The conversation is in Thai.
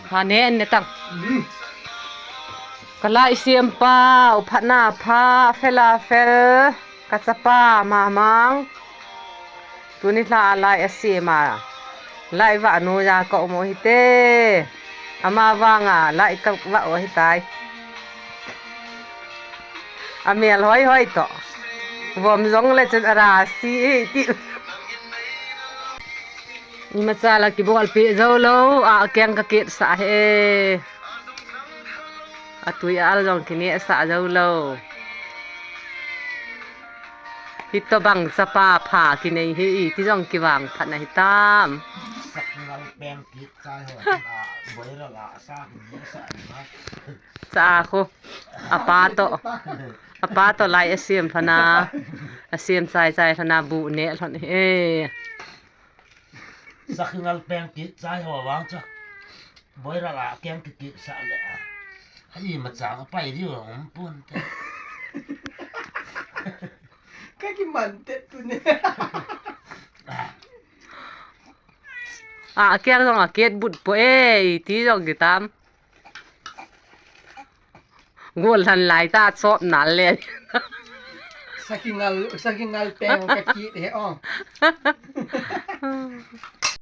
พาเนนเนี่ยตั้งกะลาเสียมปาอุพนาพาเฟลาเฟลกัสปามามังตุนิลาลายเสียมาลายวะนูยาก็โมหิเตอามาวางอ่ะลายกับวะโอหิตายอาเมียลห้อยต่อวอมซงเลยจนราสีตินี่มาซาลากิบุกอัลปีเจ้าโลอาแกงกะเกตสาเฮอาตุยอัลจงกินี่สาเจ้าโลฮิตบังสปาผากินในฮีที่จงกิวังพัดในตามสักเราแปลงผิดใจหัวบริละละสร้างนี้สร้างนะสาโคอาปาโตไลเสียมพนาเสียมใจพนาบุเนะทนเอสักเราแปลงผิดใจหัววางจ้ะบริละละแกงกิดสะเลยให้มาจากไปที่หัวผมปุ่นKaki mantet tu ni. Akhir dong akhir but po ti dong kitam. Gol han lai ta sop nal le. Saking ngal peng kaki de oh.